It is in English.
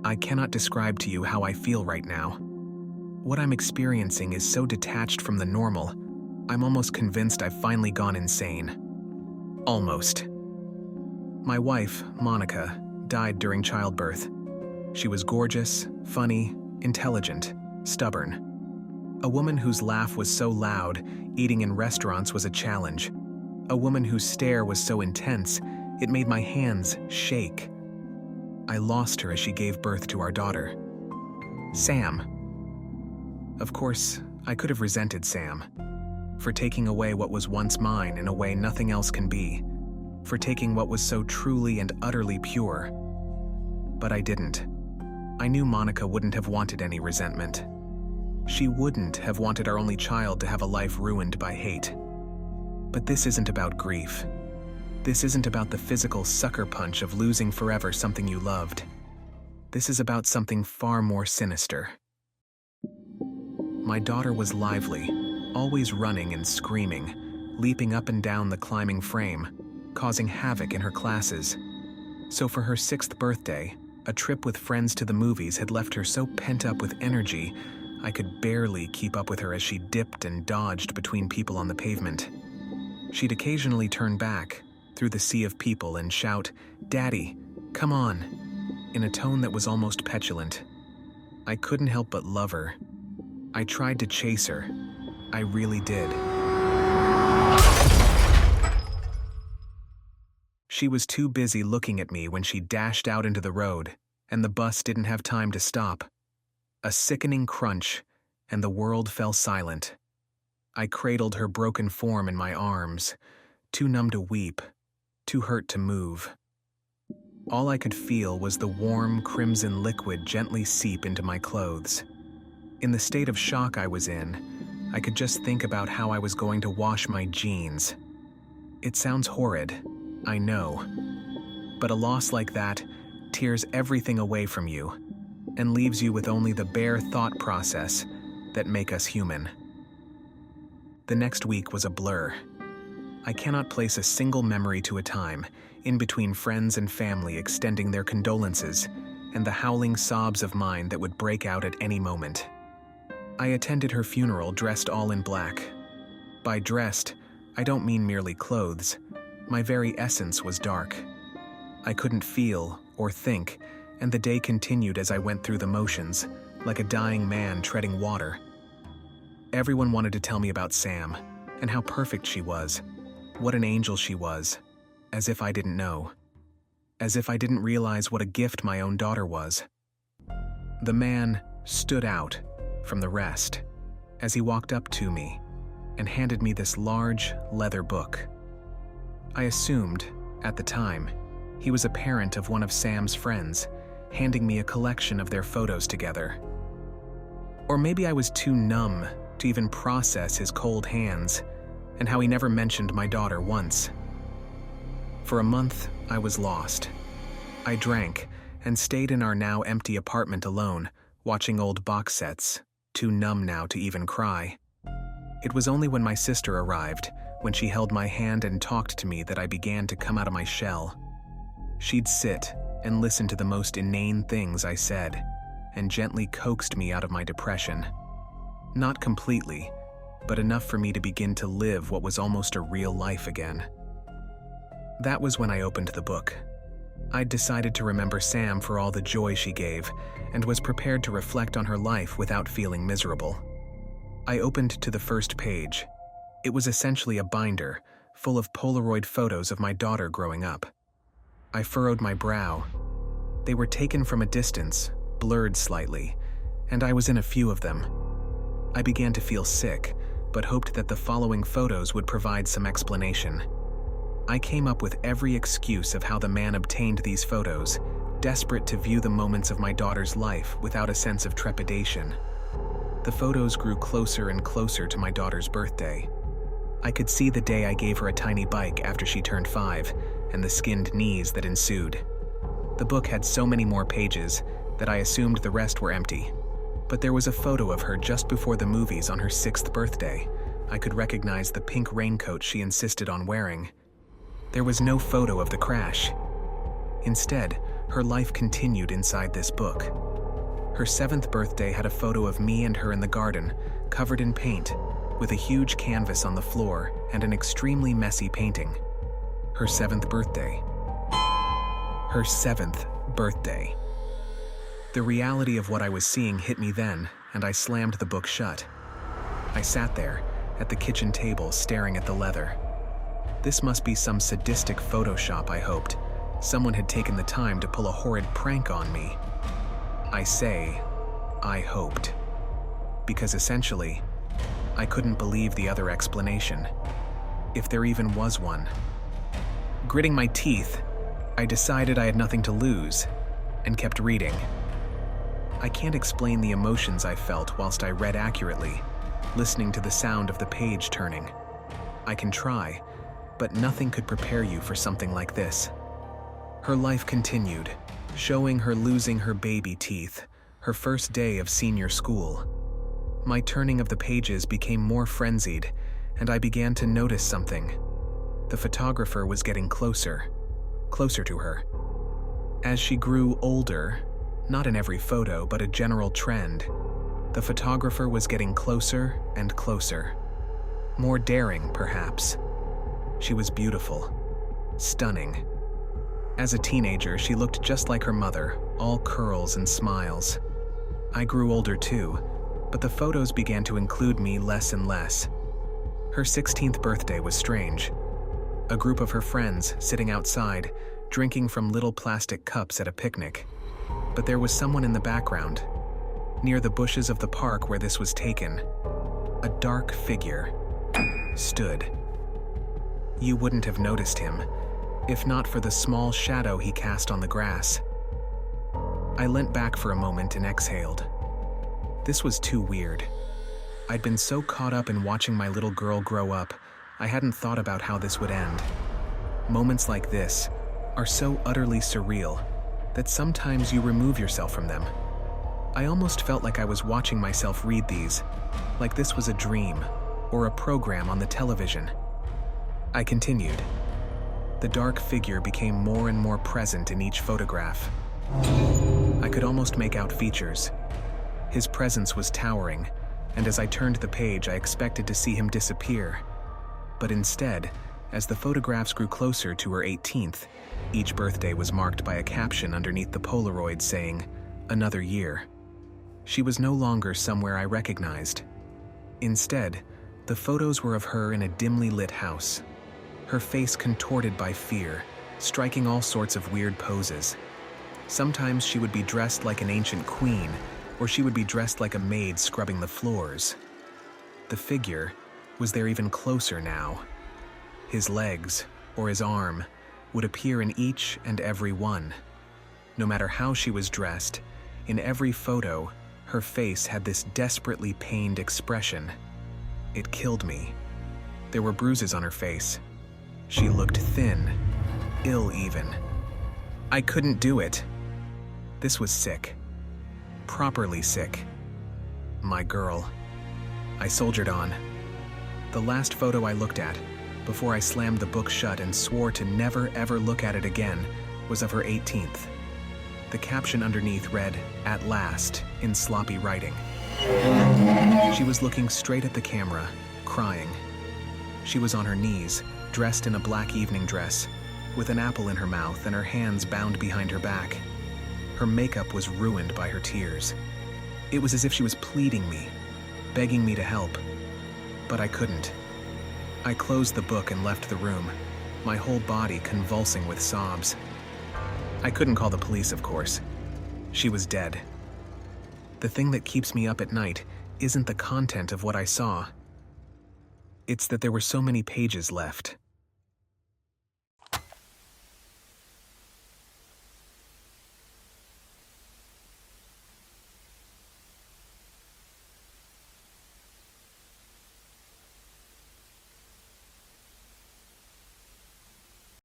I cannot describe to you how I feel right now. What I'm experiencing is so detached from the normal, I'm almost convinced I've finally gone insane. Almost. My wife, Monica, died during childbirth. She was gorgeous, funny, intelligent, stubborn. A woman whose laugh was so loud, eating in restaurants was a challenge. A woman whose stare was so intense, it made my hands shake. I lost her as she gave birth to our daughter. Sam. Of course, I could have resented Sam for taking away what was once mine in a way nothing else can be, for taking what was so truly and utterly pure. But I didn't. I knew Monica wouldn't have wanted any resentment. She wouldn't have wanted our only child to have a life ruined by hate. But this isn't about grief. This isn't about the physical sucker punch of losing forever something you loved. This is about something far more sinister. My daughter was lively, always running and screaming, leaping up and down the climbing frame, causing havoc in her classes. So for her 6th birthday, a trip with friends to the movies had left her so pent up with energy, I could barely keep up with her as she dipped and dodged between people on the pavement. She'd occasionally turn back, through the sea of people, and shout, "Daddy, come on," in a tone that was almost petulant. I couldn't help but love her. I tried to chase her. I really did. She was too busy looking at me when she dashed out into the road, and the bus didn't have time to stop. A sickening crunch, and the world fell silent. I cradled her broken form in my arms, too numb to weep, too hurt to move. All I could feel was the warm, crimson liquid gently seep into my clothes. In the state of shock I was in, I could just think about how I was going to wash my jeans. It sounds horrid, I know. But a loss like that tears everything away from you and leaves you with only the bare thought process that make us human. The next week was a blur. I cannot place a single memory to a time, in between friends and family extending their condolences and the howling sobs of mine that would break out at any moment. I attended her funeral dressed all in black. By dressed, I don't mean merely clothes. My very essence was dark. I couldn't feel or think, and the day continued as I went through the motions, like a dying man treading water. Everyone wanted to tell me about Sam, and how perfect she was, what an angel she was, as if I didn't know. As if I didn't realize what a gift my own daughter was. The man stood out from the rest as he walked up to me and handed me this large leather book. I assumed, at the time, he was a parent of one of Sam's friends, handing me a collection of their photos together. Or maybe I was too numb to even process his cold hands and how he never mentioned my daughter once. For a month, I was lost. I drank and stayed in our now empty apartment alone, watching old box sets, too numb now to even cry. It was only when my sister arrived, when she held my hand and talked to me, that I began to come out of my shell. She'd sit and listen to the most inane things I said, and gently coaxed me out of my depression. Not completely, but enough for me to begin to live what was almost a real life again. That was when I opened the book. I'd decided to remember Sam for all the joy she gave, and was prepared to reflect on her life without feeling miserable. I opened to the first page. It was essentially a binder, full of Polaroid photos of my daughter growing up. I furrowed my brow. They were taken from a distance, blurred slightly, and I was in a few of them. I began to feel sick, but hoped that the following photos would provide some explanation. I came up with every excuse of how the man obtained these photos, desperate to view the moments of my daughter's life without a sense of trepidation. The photos grew closer and closer to my daughter's birthday. I could see the day I gave her a tiny bike after she turned 5, and the skinned knees that ensued. The book had so many more pages that I assumed the rest were empty. But there was a photo of her just before the movies on her 6th birthday. I could recognize the pink raincoat she insisted on wearing. There was no photo of the crash. Instead, her life continued inside this book. Her 7th birthday had a photo of me and her in the garden, covered in paint, with a huge canvas on the floor and an extremely messy painting. Her 7th birthday. Her 7th birthday. The reality of what I was seeing hit me then, and I slammed the book shut. I sat there, at the kitchen table, staring at the leather. This must be some sadistic Photoshop, I hoped. Someone had taken the time to pull a horrid prank on me. I say, I hoped. Because essentially, I couldn't believe the other explanation, if there even was one. Gritting my teeth, I decided I had nothing to lose, and kept reading. I can't explain the emotions I felt whilst I read accurately, listening to the sound of the page turning. I can try, but nothing could prepare you for something like this. Her life continued, showing her losing her baby teeth, her first day of senior school. My turning of the pages became more frenzied, and I began to notice something. The photographer was getting closer to her. As she grew older, not in every photo, but a general trend, the photographer was getting closer and closer. More daring, perhaps. She was beautiful, stunning. As a teenager, she looked just like her mother, all curls and smiles. I grew older too, but the photos began to include me less and less. Her 16th birthday was strange. A group of her friends sitting outside, drinking from little plastic cups at a picnic. But there was someone in the background, near the bushes of the park where this was taken. A dark figure stood. You wouldn't have noticed him, if not for the small shadow he cast on the grass. I leant back for a moment and exhaled. This was too weird. I'd been so caught up in watching my little girl grow up, I hadn't thought about how this would end. Moments like this are so utterly surreal that sometimes you remove yourself from them. I almost felt like I was watching myself read these, like this was a dream or a program on the television. I continued. The dark figure became more and more present in each photograph. I could almost make out features. His presence was towering, and as I turned the page, I expected to see him disappear. But instead, as the photographs grew closer to her 18th, each birthday was marked by a caption underneath the Polaroid saying, "Another year." She was no longer somewhere I recognized. Instead, the photos were of her in a dimly lit house, her face contorted by fear, striking all sorts of weird poses. Sometimes she would be dressed like an ancient queen, or she would be dressed like a maid scrubbing the floors. The figure was there even closer now. His legs, or his arm, would appear in each and every one. No matter how she was dressed, in every photo, her face had this desperately pained expression. It killed me. There were bruises on her face. She looked thin, ill even. I couldn't do it. This was sick. Properly sick. My girl. I soldiered on. The last photo I looked at, before I slammed the book shut and swore to never ever look at it again, was of her 18th. The caption underneath read, "At last," in sloppy writing. She was looking straight at the camera, crying. She was on her knees, dressed in a black evening dress, with an apple in her mouth and her hands bound behind her back. Her makeup was ruined by her tears. It was as if she was pleading me, begging me to help. But I couldn't. I closed the book and left the room, my whole body convulsing with sobs. I couldn't call the police, of course. She was dead. The thing that keeps me up at night isn't the content of what I saw. It's that there were so many pages left.